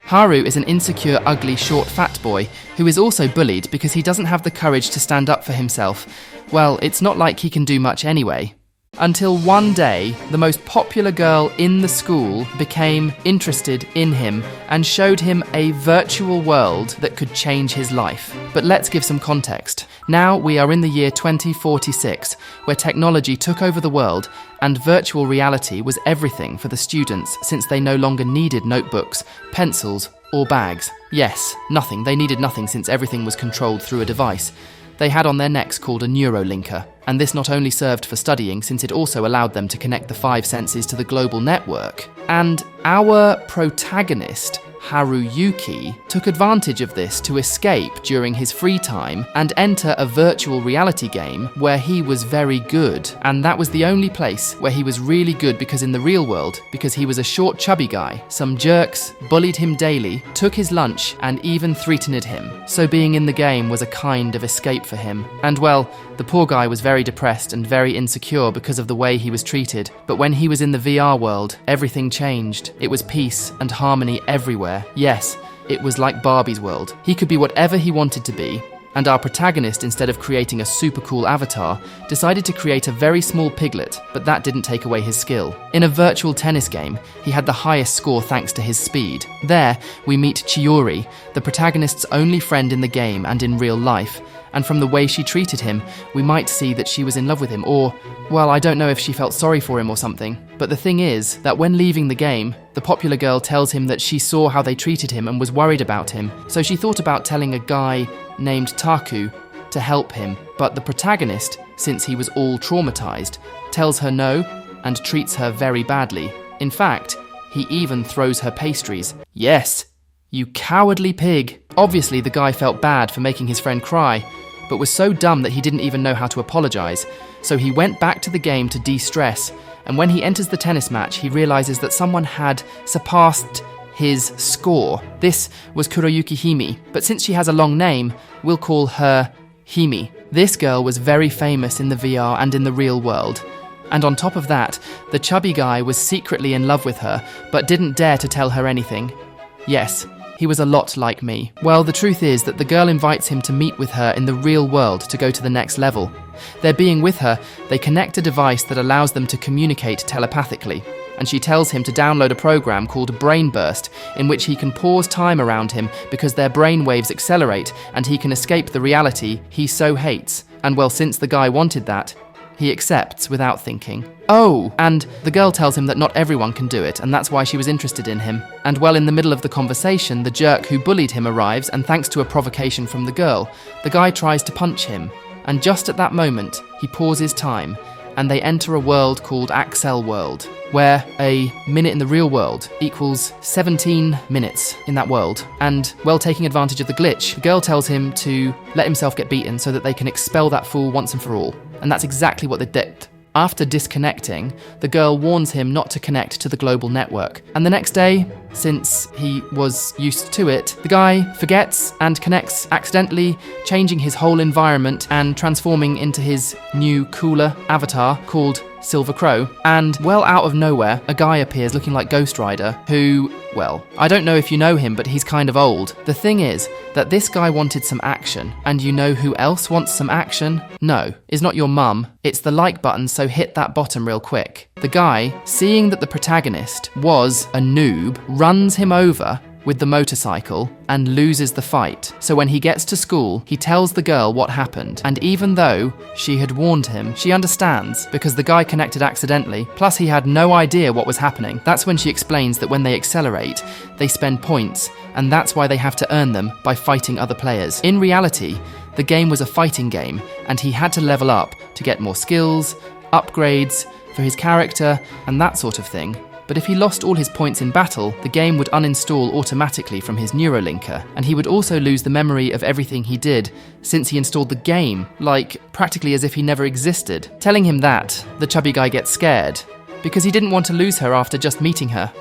Haru is an insecure, ugly, short, fat boy who is also bullied because he doesn't have the courage to stand up for himself. Well, it's not like he can do much anyway. Until one day, the most popular girl in the school became interested in him and showed him a virtual world that could change his life. But let's give some context. Now we are in the year 2046, where technology took over the world and virtual reality was everything for the students since they no longer needed notebooks, pencils, or bags. Yes, nothing. They needed nothing since everything was controlled through a device they had on their necks called a neurolinker, and this not only served for studying since it also allowed them to connect the 5 senses to the global network. And our protagonist, Haruyuki, took advantage of this to escape during his free time and enter a virtual reality game where he was very good. And that was the only place where he was really good, because in the real world, because he was a short chubby guy, some jerks bullied him daily, took his lunch and even threatened him. So being in the game was a kind of escape for him. And well, the poor guy was very depressed and very insecure because of the way he was treated. But when he was in the VR world, everything changed. It was peace and harmony everywhere. Yes, it was like Barbie's world. He could be whatever he wanted to be, and our protagonist, instead of creating a super cool avatar, decided to create a very small piglet, but that didn't take away his skill. In a virtual tennis game, he had the highest score thanks to his speed. There, we meet Chiori, the protagonist's only friend in the game and in real life, and from the way she treated him, we might see that she was in love with him, or, well, I don't know if she felt sorry for him or something. But the thing is that when leaving the game, the popular girl tells him that she saw how they treated him and was worried about him, so she thought about telling a guy named Taku to help him. But the protagonist, since he was all traumatized, tells her no and treats her very badly. In fact, he even throws her pastries. Yes, you cowardly pig. Obviously, the guy felt bad for making his friend cry, but was so dumb that he didn't even know how to apologize. So he went back to the game to de-stress, and when he enters the tennis match, he realizes that someone had surpassed his score. This was Kuroyuki Hime, but since she has a long name, we'll call her Hime. This girl was very famous in the VR and in the real world. And on top of that, the chubby guy was secretly in love with her, but didn't dare to tell her anything. Yes, he was a lot like me. Well, the truth is that the girl invites him to meet with her in the real world to go to the next level. They're being with her, they connect a device that allows them to communicate telepathically, and she tells him to download a program called Brain Burst, in which he can pause time around him because their brain waves accelerate and he can escape the reality he so hates. And well, since the guy wanted that, he accepts without thinking. Oh, and the girl tells him that not everyone can do it, and that's why she was interested in him. And well, in the middle of the conversation, the jerk who bullied him arrives, and thanks to a provocation from the girl, the guy tries to punch him. And just at that moment, he pauses time, and they enter a world called Axel World, where a minute in the real world equals 17 minutes in that world. And, well, taking advantage of the glitch, the girl tells him to let himself get beaten so that they can expel that fool once and for all. And that's exactly what they did. After disconnecting, the girl warns him not to connect to the global network. And the next day, since he was used to it, the guy forgets and connects accidentally, changing his whole environment and transforming into his new, cooler avatar called Silver Crow. And, well, out of nowhere, a guy appears looking like Ghost Rider who, well, I don't know if you know him, but he's kind of old. The thing is that this guy wanted some action, and you know who else wants some action? No, it's not your mum. It's the like button, so hit that bottom real quick. The guy, seeing that the protagonist was a noob, runs him over with the motorcycle and loses the fight. So when he gets to school, he tells the girl what happened, and even though she had warned him, she understands because the guy connected accidentally, plus he had no idea what was happening. That's when she explains that when they accelerate, they spend points, and that's why they have to earn them by fighting other players. In reality, the game was a fighting game, and he had to level up to get more skills, upgrades for his character, and that sort of thing. But if he lost all his points in battle, the game would uninstall automatically from his neurolinker, and he would also lose the memory of everything he did, since he installed the game, like, practically as if he never existed. Telling him that, the chubby guy gets scared, because he didn't want to lose her after just meeting her.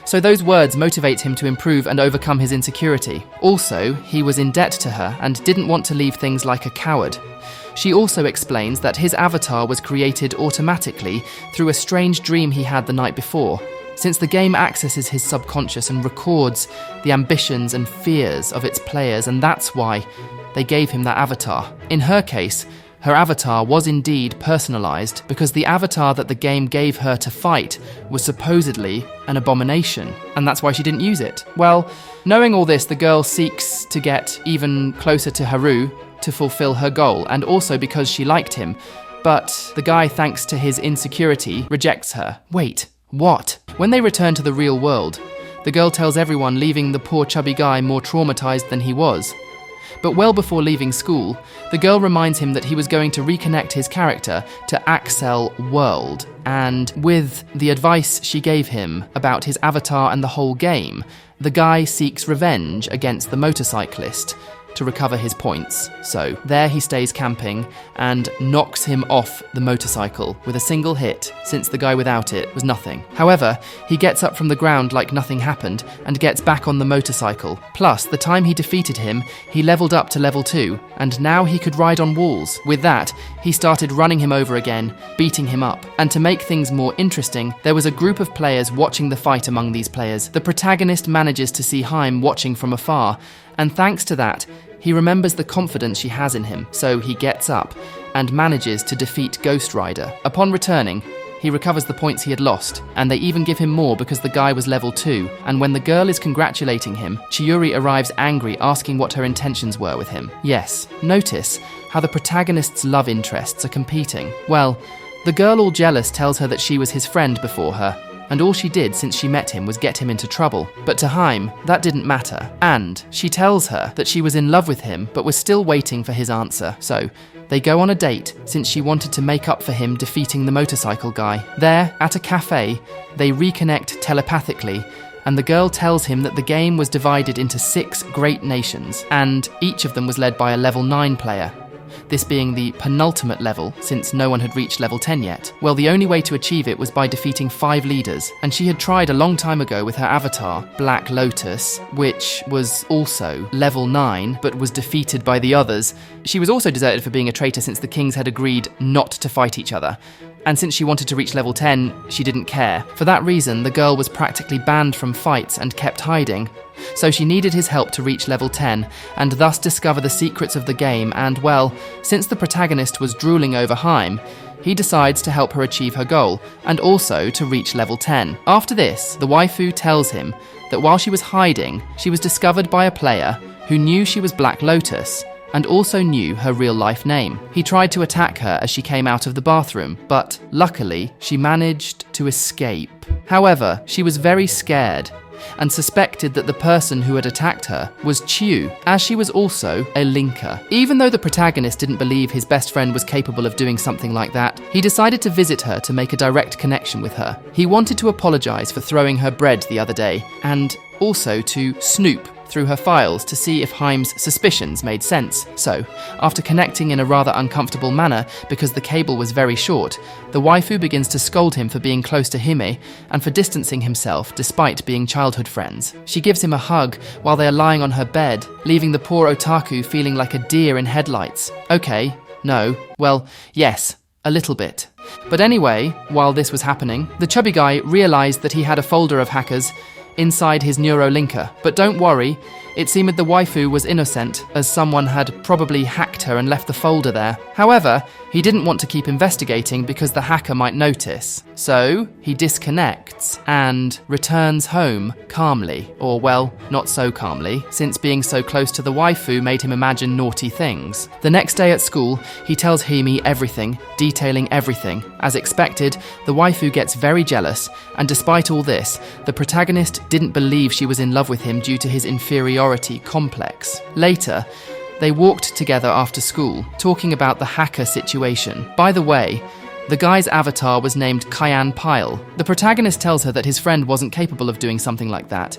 So those words motivate him to improve and overcome his insecurity. Also, he was in debt to her and didn't want to leave things like a coward. She also explains that his avatar was created automatically through a strange dream he had the night before. since the game accesses his subconscious and records the ambitions and fears of its players, and that's why they gave him that avatar. In her case, her avatar was indeed personalized because the avatar that the game gave her to fight was supposedly an abomination, and that's why she didn't use it. Well, knowing all this, the girl seeks to get even closer to Haru to fulfill her goal, and also because she liked him. But the guy, thanks to his insecurity, rejects her. Wait, what? When they return to the real world, the girl tells everyone, leaving the poor chubby guy more traumatized than he was. But well before leaving school, the girl reminds him that he was going to reconnect his character to Axel World, and with the advice she gave him about his avatar and the whole game, the guy seeks revenge against the motorcyclist to recover his points. So there he stays camping and knocks him off the motorcycle with a single hit, since the guy without it was nothing. However, he gets up from the ground like nothing happened and gets back on the motorcycle. Plus, the time he defeated him, he leveled up to level 2, and now he could ride on walls. With that, he started running him over again, beating him up. And to make things more interesting, there was a group of players watching the fight among these players. The protagonist manages to see Haim watching from afar, and thanks to that, he remembers the confidence she has in him, so he gets up and manages to defeat Ghost Rider. Upon returning, he recovers the points he had lost, and they even give him more because the guy was level 2, and when the girl is congratulating him, Chiyuri arrives angry, asking what her intentions were with him. Yes, notice how the protagonist's love interests are competing. Well, the girl, all jealous, tells her that she was his friend before her, and all she did since she met him was get him into trouble. But to Haim, that didn't matter, and she tells her that she was in love with him but was still waiting for his answer. So they go on a date since she wanted to make up for him defeating the motorcycle guy. There, at a cafe, they reconnect telepathically, and the girl tells him that the game was divided into 6 great nations, and each of them was led by a level 9 player. This being the penultimate level, since no one had reached level 10 yet. Well, the only way to achieve it was by defeating 5 leaders, and she had tried a long time ago with her avatar, Black Lotus, which was also level 9, but was defeated by the others. She was also deserted for being a traitor since the kings had agreed not to fight each other. And since she wanted to reach level 10, she didn't care. For that reason, the girl was practically banned from fights and kept hiding. So she needed his help to reach level 10, and thus discover the secrets of the game, and well, since the protagonist was drooling over Haim, he decides to help her achieve her goal, and also to reach level 10. After this, the waifu tells him that while she was hiding, she was discovered by a player who knew she was Black Lotus, and also knew her real-life name. He tried to attack her as she came out of the bathroom, but luckily, she managed to escape. However, she was very scared, and suspected that the person who had attacked her was Chiu, as she was also a linker. Even though the protagonist didn't believe his best friend was capable of doing something like that, he decided to visit her to make a direct connection with her. He wanted to apologize for throwing her bread the other day, and also to snoop through her files to see if Haim's suspicions made sense. So, after connecting in a rather uncomfortable manner because the cable was very short, the waifu begins to scold him for being close to Hime and for distancing himself despite being childhood friends. She gives him a hug while they are lying on her bed, leaving the poor otaku feeling like a deer in headlights. Okay, no, well, yes, a little bit. But anyway, while this was happening, the chubby guy realized that he had a folder of hackers inside his neurolinker. But don't worry, it seemed the waifu was innocent, as someone had probably hacked her and left the folder there. However, he didn't want to keep investigating because the hacker might notice. So, he disconnects and returns home calmly. Or, well, not so calmly, since being so close to the waifu made him imagine naughty things. The next day at school, he tells Hime everything, detailing everything. As expected, the waifu gets very jealous, and despite all this, the protagonist didn't believe she was in love with him due to his inferiority complex. Later, they walked together after school, talking about the hacker situation. By the way, the guy's avatar was named Kyan Pyle. The protagonist tells her that his friend wasn't capable of doing something like that,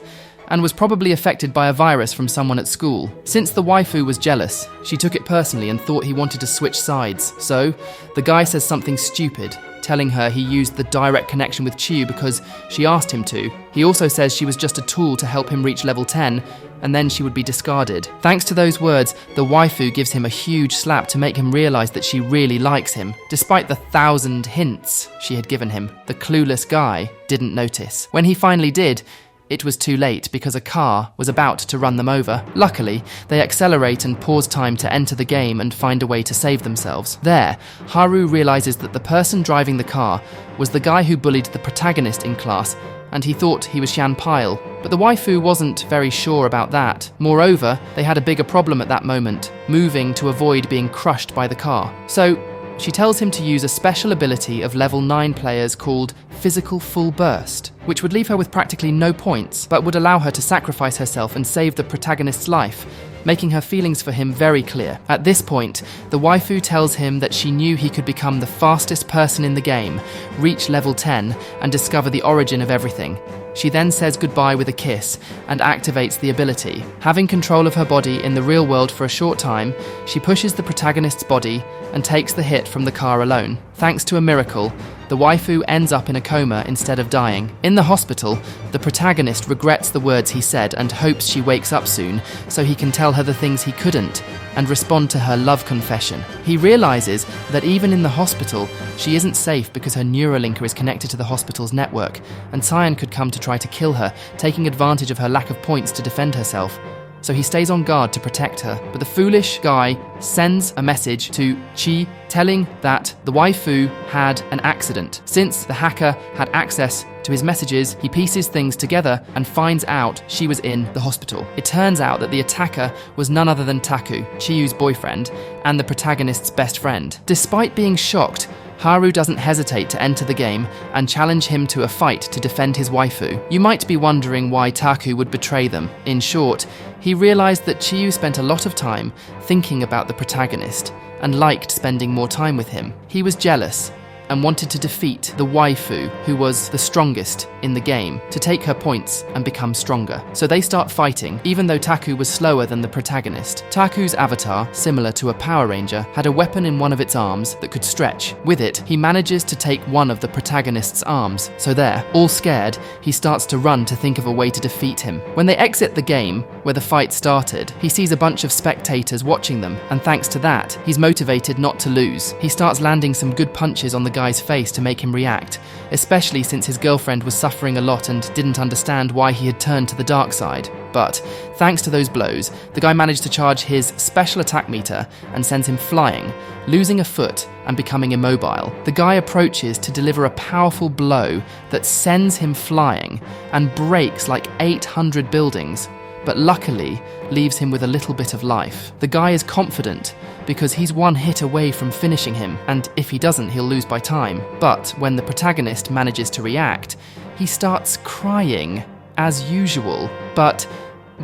and was probably affected by a virus from someone at school. Since the waifu was jealous, she took it personally and thought he wanted to switch sides. So, the guy says something stupid, telling her he used the direct connection with Chiyu because she asked him to. He also says she was just a tool to help him reach level 10, and then she would be discarded. Thanks to those words, the waifu gives him a huge slap to make him realise that she really likes him. Despite the 1,000 hints she had given him, the clueless guy didn't notice. When he finally did, it was too late because a car was about to run them over. Luckily, they accelerate and pause time to enter the game and find a way to save themselves. There, Haru realises that the person driving the car was the guy who bullied the protagonist in class, and he thought he was Shan Pyle. But the waifu wasn't very sure about that. Moreover, they had a bigger problem at that moment, moving to avoid being crushed by the car. So, she tells him to use a special ability of level 9 players called Physical Full Burst, which would leave her with practically no points, but would allow her to sacrifice herself and save the protagonist's life, making her feelings for him very clear. At this point, the waifu tells him that she knew he could become the fastest person in the game, reach level 10, and discover the origin of everything. She then says goodbye with a kiss and activates the ability. Having control of her body in the real world for a short time, she pushes the protagonist's body and takes the hit from the car alone. Thanks to a miracle, the waifu ends up in a coma instead of dying. In the hospital, the protagonist regrets the words he said and hopes she wakes up soon so he can tell her the things he couldn't and respond to her love confession. He realizes that even in the hospital, she isn't safe because her Neuralinker is connected to the hospital's network, and Cyan could come to try to kill her, taking advantage of her lack of points to defend herself. So he stays on guard to protect her, but the foolish guy sends a message to Chi telling that the waifu had an accident. Since the hacker had access to his messages, he pieces things together and finds out she was in the hospital. It turns out that the attacker was none other than Taku, Chiyu's boyfriend, and the protagonist's best friend. Despite being shocked, Haru doesn't hesitate to enter the game and challenge him to a fight to defend his waifu. You might be wondering why Taku would betray them. In short, he realized that Chiyu spent a lot of time thinking about the protagonist and liked spending more time with him. He was jealous and wanted to defeat the waifu, who was the strongest in the game, to take her points and become stronger. So they start fighting, even though Taku was slower than the protagonist. Taku's avatar, similar to a Power Ranger, had a weapon in one of its arms that could stretch. With it, he manages to take one of the protagonist's arms. So there, all scared, he starts to run to think of a way to defeat him. When they exit the game, where the fight started, he sees a bunch of spectators watching them, and thanks to that, he's motivated not to lose. He starts landing some good punches on the guy's face to make him react, especially since his girlfriend was suffering a lot and didn't understand why he had turned to the dark side. But, thanks to those blows, the guy managed to charge his special attack meter and sends him flying, losing a foot and becoming immobile. The guy approaches to deliver a powerful blow that sends him flying and breaks like 800 buildings, but luckily leaves him with a little bit of life. The guy is confident because he's one hit away from finishing him, and if he doesn't, he'll lose by time. But when the protagonist manages to react, he starts crying, as usual. But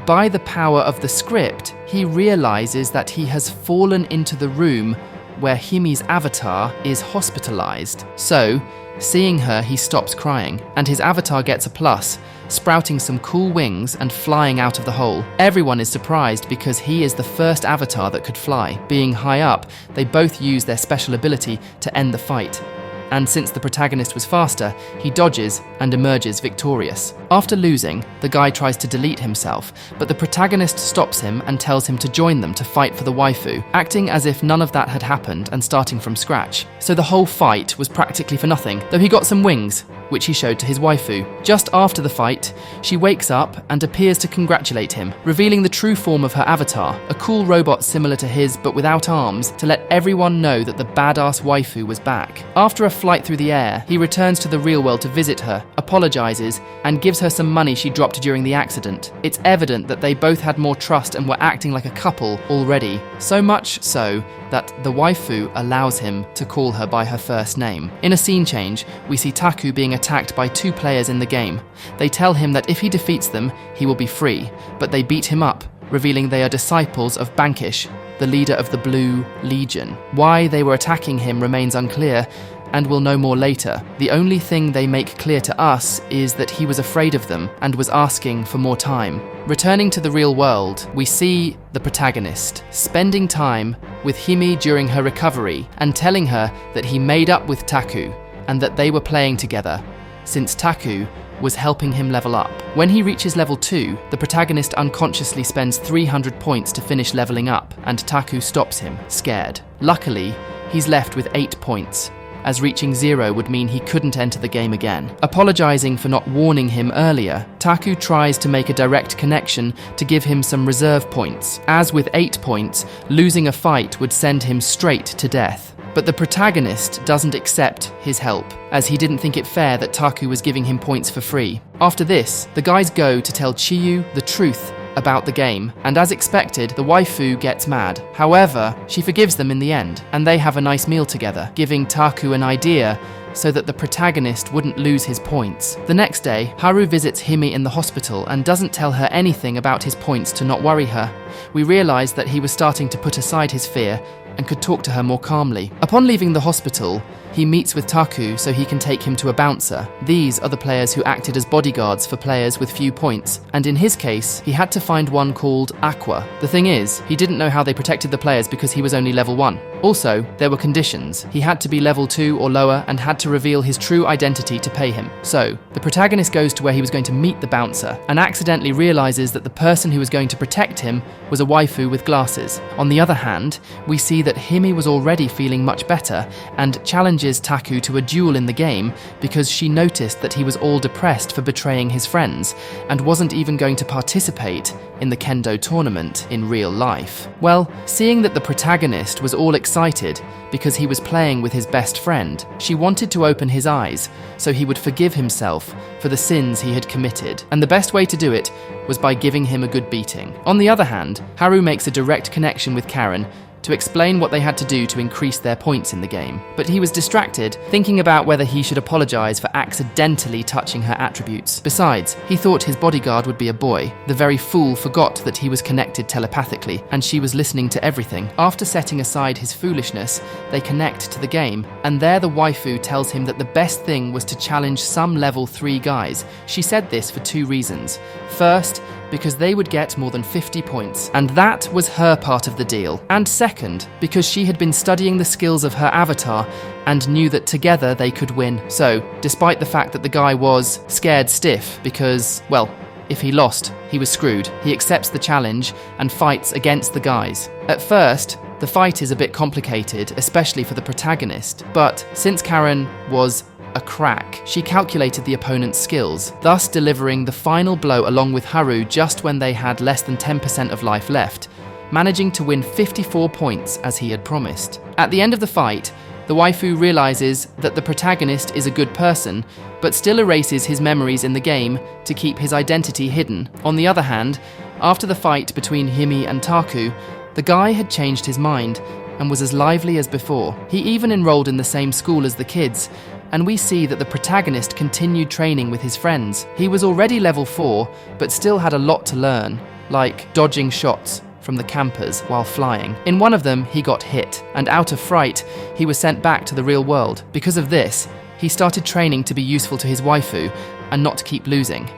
by the power of the script, he realizes that he has fallen into the room where Himi's avatar is hospitalized. So, seeing her, he stops crying, and his avatar gets a plus, sprouting some cool wings and flying out of the hole. Everyone is surprised because he is the first avatar that could fly. Being high up, they both use their special ability to end the fight. And since the protagonist was faster, he dodges and emerges victorious. After losing, the guy tries to delete himself, but the protagonist stops him and tells him to join them to fight for the waifu, acting as if none of that had happened and starting from scratch. So the whole fight was practically for nothing, though he got some wings, which he showed to his waifu. Just after the fight, she wakes up and appears to congratulate him, revealing the true form of her avatar, a cool robot similar to his but without arms, to let everyone know that the badass waifu was back. After a flight through the air, he returns to the real world to visit her, apologizes, and gives her some money she dropped during the accident. It's evident that they both had more trust and were acting like a couple already, so much so that the waifu allows him to call her by her first name. In a scene change, we see Taku being attacked by 2 players in the game. They tell him that if he defeats them, he will be free, but they beat him up, revealing they are disciples of Bankish, the leader of the Blue Legion. Why they were attacking him remains unclear, and we'll know more later. The only thing they make clear to us is that he was afraid of them and was asking for more time. Returning to the real world, we see the protagonist spending time with Hime during her recovery and telling her that he made up with Taku and that they were playing together, since Taku was helping him level up. When he reaches level 2, the protagonist unconsciously spends 300 points to finish leveling up, and Taku stops him, scared. Luckily, he's left with 8 points, as reaching 0 would mean he couldn't enter the game again. Apologizing for not warning him earlier, Taku tries to make a direct connection to give him some reserve points. As with 8 points, losing a fight would send him straight to death. But the protagonist doesn't accept his help, as he didn't think it fair that Taku was giving him points for free. After this, the guys go to tell Chiyu the truth about the game, and as expected, the waifu gets mad. However, she forgives them in the end, and they have a nice meal together, giving Taku an idea so that the protagonist wouldn't lose his points. The next day, Haru visits Hime in the hospital and doesn't tell her anything about his points to not worry her. We realize that he was starting to put aside his fear and could talk to her more calmly. Upon leaving the hospital, he meets with Taku so he can take him to a bouncer. These are the players who acted as bodyguards for players with few points, and in his case, he had to find one called Aqua. The thing is, he didn't know how they protected the players because he was only level 1. Also, there were conditions. He had to be level 2 or lower and had to reveal his true identity to pay him. So, the protagonist goes to where he was going to meet the bouncer and accidentally realizes that the person who was going to protect him was a waifu with glasses. On the other hand, we see that Hime was already feeling much better and challenges Taku to a duel in the game because she noticed that he was all depressed for betraying his friends and wasn't even going to participate in the kendo tournament in real life. Well, seeing that the protagonist was all excited because he was playing with his best friend, she wanted to open his eyes so he would forgive himself for the sins he had committed, and the best way to do it was by giving him a good beating. On the other hand, Haru makes a direct connection with Karen to explain what they had to do to increase their points in the game. But he was distracted, thinking about whether he should apologize for accidentally touching her attributes. Besides, he thought his bodyguard would be a boy. The very fool forgot that he was connected telepathically, and she was listening to everything. After setting aside his foolishness, they connect to the game, and there the waifu tells him that the best thing was to challenge some level 3 guys. She said this for 2 reasons. First, because they would get more than 50 points, and that was her part of the deal. And second, because she had been studying the skills of her avatar and knew that together they could win. So, despite the fact that the guy was scared stiff because, well, if he lost, he was screwed, he accepts the challenge and fights against the guys. At first, the fight is a bit complicated, especially for the protagonist, but since Karen was a crack, she calculated the opponent's skills, thus delivering the final blow along with Haru just when they had less than 10% of life left, managing to win 54 points as he had promised. At the end of the fight, the waifu realizes that the protagonist is a good person, but still erases his memories in the game to keep his identity hidden. On the other hand, after the fight between Hime and Taku, the guy had changed his mind and was as lively as before. He even enrolled in the same school as the kids, and we see that the protagonist continued training with his friends. He was already level 4, but still had a lot to learn, like dodging shots from the campers while flying. In one of them, he got hit, and out of fright, he was sent back to the real world. Because of this, he started training to be useful to his waifu and not to keep losing.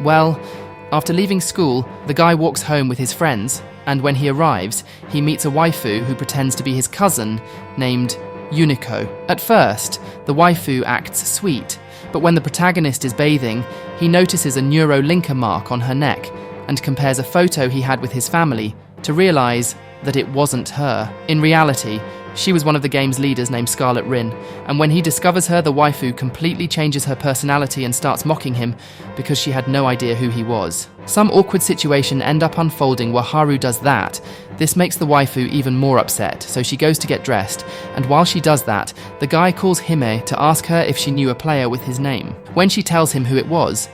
Well, after leaving school, the guy walks home with his friends, and when he arrives, he meets a waifu who pretends to be his cousin, named Unico. At first, the waifu acts sweet, but when the protagonist is bathing, he notices a neurolinker mark on her neck and compares a photo he had with his family to realize that it wasn't her. In reality, she was one of the game's leaders named Scarlet Rin, and when he discovers her, the waifu completely changes her personality and starts mocking him because she had no idea who he was. Some awkward situation end up unfolding where Haru does that. This makes the waifu even more upset, so she goes to get dressed, and while she does that, the guy calls Hime to ask her if she knew a player with his name. When she tells him who it was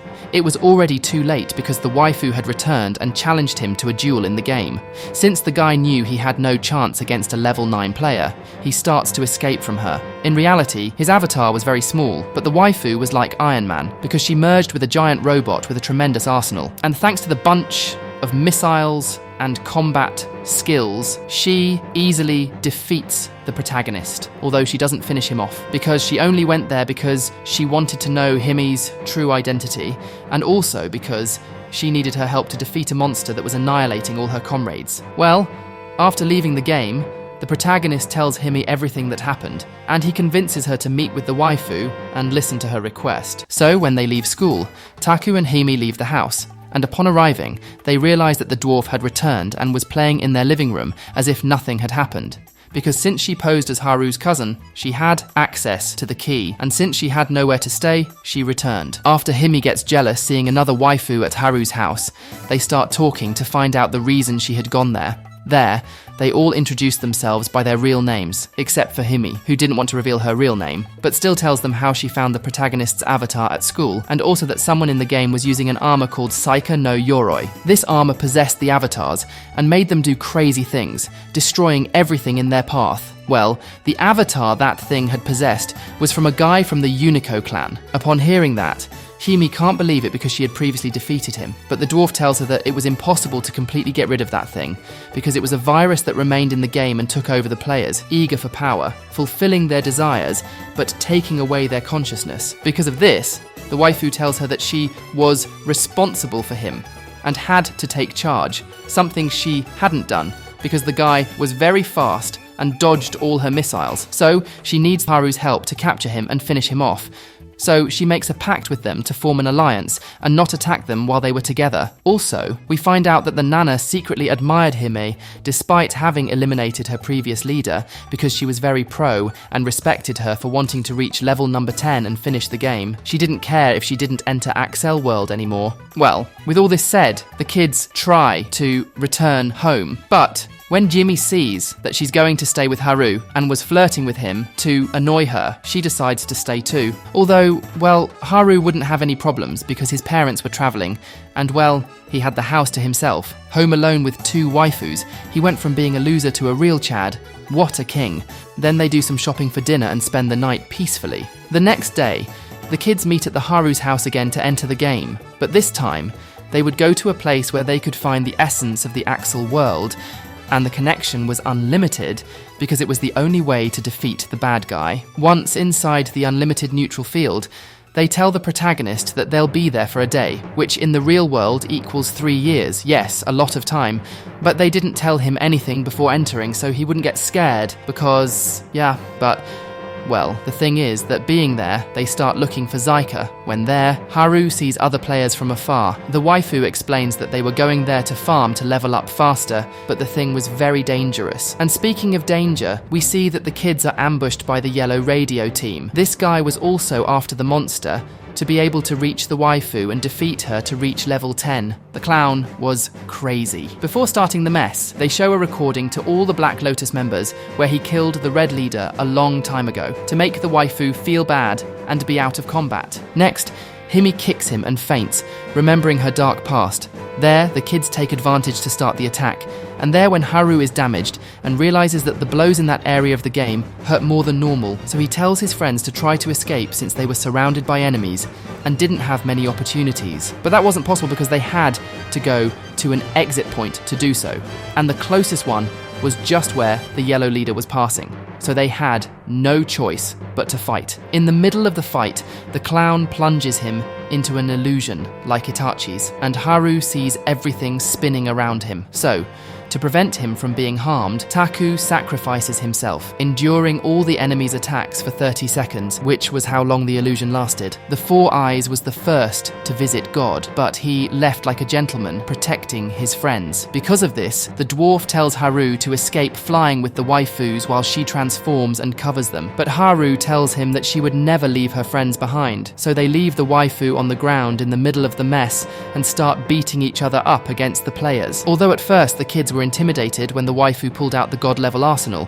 already too late because the waifu had returned and challenged him to a duel in the game. Since the guy knew he had no chance against a level 9 player, he starts to escape from her. In reality, his avatar was very small, but the waifu was like Iron Man because she merged with a giant robot with a tremendous arsenal. And thanks to the bunch of missiles, and combat skills, she easily defeats the protagonist, although she doesn't finish him off, because she only went there because she wanted to know Himi's true identity, and also because she needed her help to defeat a monster that was annihilating all her comrades. Well, after leaving the game, the protagonist tells Himi everything that happened, and he convinces her to meet with the waifu and listen to her request. So when they leave school, Taku and Himi leave the house, and upon arriving, they realize that the dwarf had returned and was playing in their living room as if nothing had happened. Because since she posed as Haru's cousin, she had access to the key, and since she had nowhere to stay, she returned. After Himi gets jealous seeing another waifu at Haru's house, they start talking to find out the reason she had gone there. There, they all introduce themselves by their real names, except for Himi, who didn't want to reveal her real name, but still tells them how she found the protagonist's avatar at school, and also that someone in the game was using an armor called Saika no Yoroi. This armor possessed the avatars, and made them do crazy things, destroying everything in their path. Well, the avatar that thing had possessed was from a guy from the Unico clan. Upon hearing that, Himi can't believe it because she had previously defeated him, but the dwarf tells her that it was impossible to completely get rid of that thing, because it was a virus that remained in the game and took over the players, eager for power, fulfilling their desires, but taking away their consciousness. Because of this, the waifu tells her that she was responsible for him, and had to take charge, something she hadn't done, because the guy was very fast and dodged all her missiles, so she needs Haru's help to capture him and finish him off. So she makes a pact with them to form an alliance and not attack them while they were together. Also, we find out that the Nana secretly admired Hime despite having eliminated her previous leader because she was very pro and respected her for wanting to reach level number 10 and finish the game. She didn't care if she didn't enter Axel World anymore. Well, with all this said, the kids try to return home, but when Jimmy sees that she's going to stay with Haru and was flirting with him to annoy her, she decides to stay too. Although, well, Haru wouldn't have any problems because his parents were travelling and, well, he had the house to himself. Home alone with 2 waifus, he went from being a loser to a real Chad. What a king. Then they do some shopping for dinner and spend the night peacefully. The next day, the kids meet at the Haru's house again to enter the game, but this time, they would go to a place where they could find the essence of the Axel world, and the connection was unlimited because it was the only way to defeat the bad guy. Once inside the unlimited neutral field, they tell the protagonist that they'll be there for a day, which in the real world equals 3 years. Yes, a lot of time. But they didn't tell him anything before entering so he wouldn't get scared because, well, the thing is that being there, they start looking for Zaika. When there, Haru sees other players from afar. The waifu explains that they were going there to farm to level up faster, but the thing was very dangerous. And speaking of danger, we see that the kids are ambushed by the yellow radio team. This guy was also after the monster, to be able to reach the waifu and defeat her to reach level 10. The clown was crazy. Before starting the mess, they show a recording to all the Black Lotus members where he killed the Red Leader a long time ago, to make the waifu feel bad and be out of combat. Next, Himi kicks him and faints, remembering her dark past. There, the kids take advantage to start the attack, and there when Haru is damaged and realizes that the blows in that area of the game hurt more than normal, so he tells his friends to try to escape since they were surrounded by enemies and didn't have many opportunities. But that wasn't possible because they had to go to an exit point to do so, and the closest one was just where the yellow leader was passing. So they had no choice but to fight. In the middle of the fight, the clown plunges him into an illusion like Itachi's, and Haru sees everything spinning around him. So, to prevent him from being harmed, Taku sacrifices himself, enduring all the enemy's attacks for 30 seconds, which was how long the illusion lasted. The Four Eyes was the first to visit God, but he left like a gentleman, protecting his friends. Because of this, the dwarf tells Haru to escape flying with the waifus while she transforms and covers them. But Haru tells him that she would never leave her friends behind, so they leave the waifu on the ground in the middle of the mess and start beating each other up against the players. Although at first the kids were intimidated when the waifu pulled out the god-level arsenal,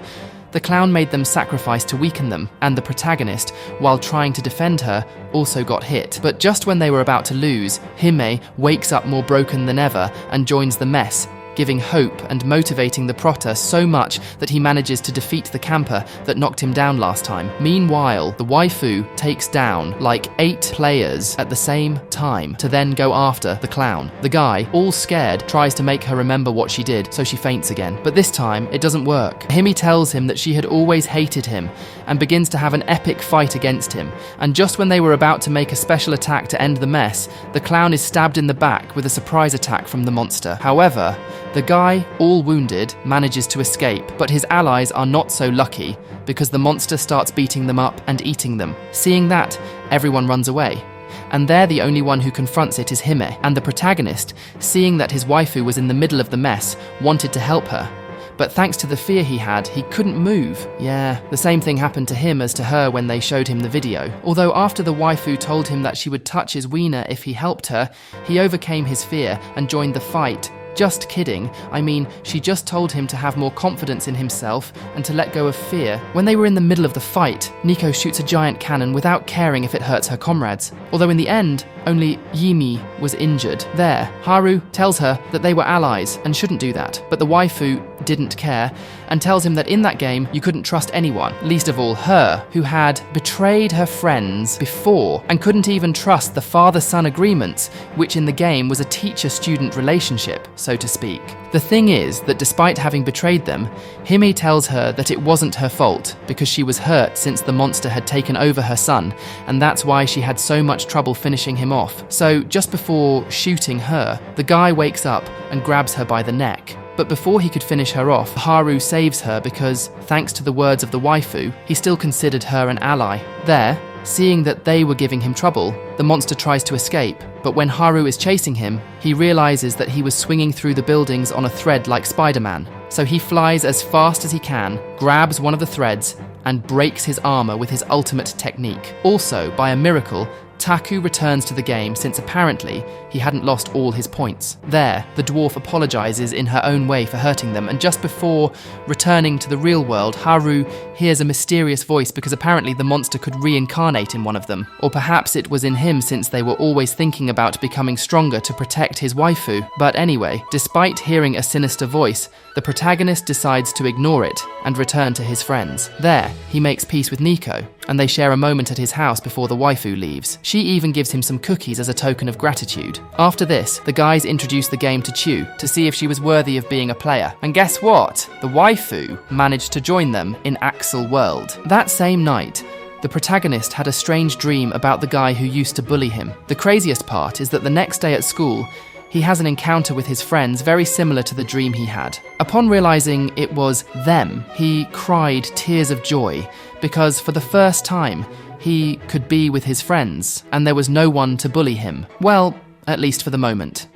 the clown made them sacrifice to weaken them, and the protagonist, while trying to defend her, also got hit. But just when they were about to lose, Hime wakes up more broken than ever and joins the mess, giving hope and motivating the prota so much that he manages to defeat the camper that knocked him down last time. Meanwhile, the waifu takes down like 8 players at the same time to then go after the clown. The guy, all scared, tries to make her remember what she did, so she faints again. But this time, it doesn't work. Hime tells him that she had always hated him and begins to have an epic fight against him. And just when they were about to make a special attack to end the mess, the clown is stabbed in the back with a surprise attack from the monster. However, the guy, all wounded, manages to escape, but his allies are not so lucky because the monster starts beating them up and eating them. Seeing that, everyone runs away. And there the only one who confronts it is Hime, and the protagonist, seeing that his waifu was in the middle of the mess, wanted to help her. But thanks to the fear he had, he couldn't move. Yeah, the same thing happened to him as to her when they showed him the video. Although after the waifu told him that she would touch his wiener if he helped her, he overcame his fear and joined the fight. Just kidding. I mean, she just told him to have more confidence in himself and to let go of fear. When they were in the middle of the fight, Nico shoots a giant cannon without caring if it hurts her comrades. Although in the end, only Yimi was injured. There, Haru tells her that they were allies and shouldn't do that, but the waifu didn't care and tells him that in that game you couldn't trust anyone, least of all her, who had betrayed her friends before and couldn't even trust the father-son agreements, which in the game was a teacher-student relationship, so to speak. The thing is that despite having betrayed them, Hime tells her that it wasn't her fault because she was hurt since the monster had taken over her son, and that's why she had so much trouble finishing him off. So just before shooting her, the guy wakes up and grabs her by the neck. But before he could finish her off, Haru saves her because, thanks to the words of the waifu, he still considered her an ally. There, seeing that they were giving him trouble, the monster tries to escape, but when Haru is chasing him, he realizes that he was swinging through the buildings on a thread like Spider-Man. So he flies as fast as he can, grabs one of the threads, and breaks his armor with his ultimate technique. Also, by a miracle, Taku returns to the game since apparently he hadn't lost all his points. There, the dwarf apologizes in her own way for hurting them, and just before returning to the real world, Haru hears a mysterious voice because apparently the monster could reincarnate in one of them. Or perhaps it was in him since they were always thinking about becoming stronger to protect his waifu. But anyway, despite hearing a sinister voice, the protagonist decides to ignore it and return to his friends. There, he makes peace with Nico, and they share a moment at his house before the waifu leaves. She even gives him some cookies as a token of gratitude. After this, the guys introduce the game to Chu to see if she was worthy of being a player. And guess what? The waifu managed to join them in Axel World. That same night, the protagonist had a strange dream about the guy who used to bully him. The craziest part is that the next day at school, he has an encounter with his friends very similar to the dream he had. Upon realizing it was them, he cried tears of joy because for the first time, he could be with his friends and there was no one to bully him. Well, at least for the moment.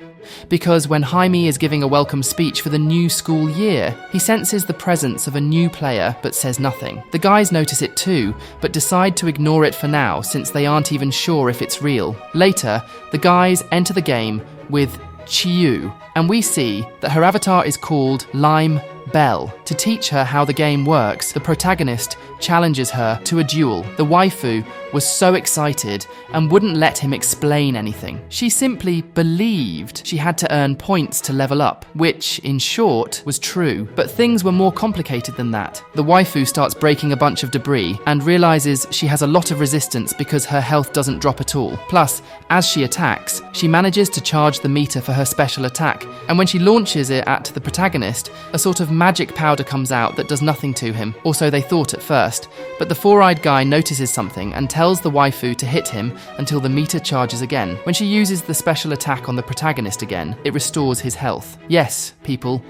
Because when Hime is giving a welcome speech for the new school year, he senses the presence of a new player but says nothing. The guys notice it too, but decide to ignore it for now since they aren't even sure if it's real. Later, the guys enter the game with Chiyu, and we see that her avatar is called Lime Bell. To teach her how the game works, the protagonist challenges her to a duel. The waifu was so excited and wouldn't let him explain anything. She simply believed she had to earn points to level up, which, in short, was true. But things were more complicated than that. The waifu starts breaking a bunch of debris and realizes she has a lot of resistance because her health doesn't drop at all. Plus, as she attacks, she manages to charge the meter for her special attack, and when she launches it at the protagonist, a sort of magic powder comes out that does nothing to him, or so they thought at first. But the four-eyed guy notices something and tells the waifu to hit him until the meter charges again. When she uses the special attack on the protagonist again, it restores his health. Yes, people,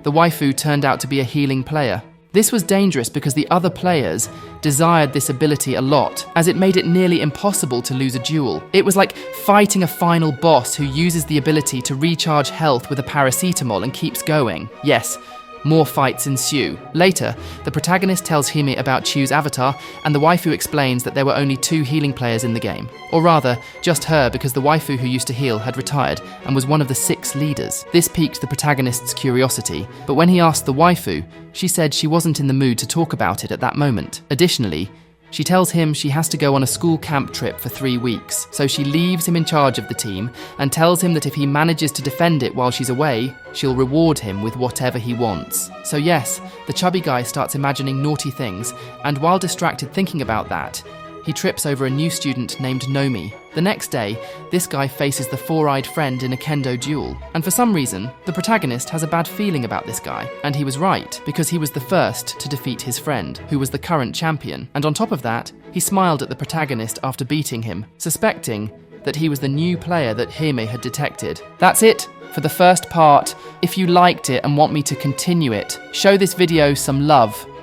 the waifu turned out to be a healing player. This was dangerous because the other players desired this ability a lot, as it made it nearly impossible to lose a duel. It was like fighting a final boss who uses the ability to recharge health with a paracetamol and keeps going. Yes, more fights ensue. Later, the protagonist tells Hime about Chu's avatar, and the waifu explains that there were only 2 healing players in the game. Or rather, just her, because the waifu who used to heal had retired and was one of the 6 leaders. This piqued the protagonist's curiosity, but when he asked the waifu, she said she wasn't in the mood to talk about it at that moment. Additionally, She tells him she has to go on a school camp trip for 3 weeks, so she leaves him in charge of the team and tells him that if he manages to defend it while she's away, she'll reward him with whatever he wants. So yes, the chubby guy starts imagining naughty things, and while distracted thinking about that, he trips over a new student named Nomi. The next day, this guy faces the four-eyed friend in a kendo duel. And for some reason, the protagonist has a bad feeling about this guy. And he was right, because he was the first to defeat his friend, who was the current champion. And on top of that, he smiled at the protagonist after beating him, suspecting that he was the new player that Hime had detected. That's it for the first part. If you liked it and want me to continue it, show this video some love.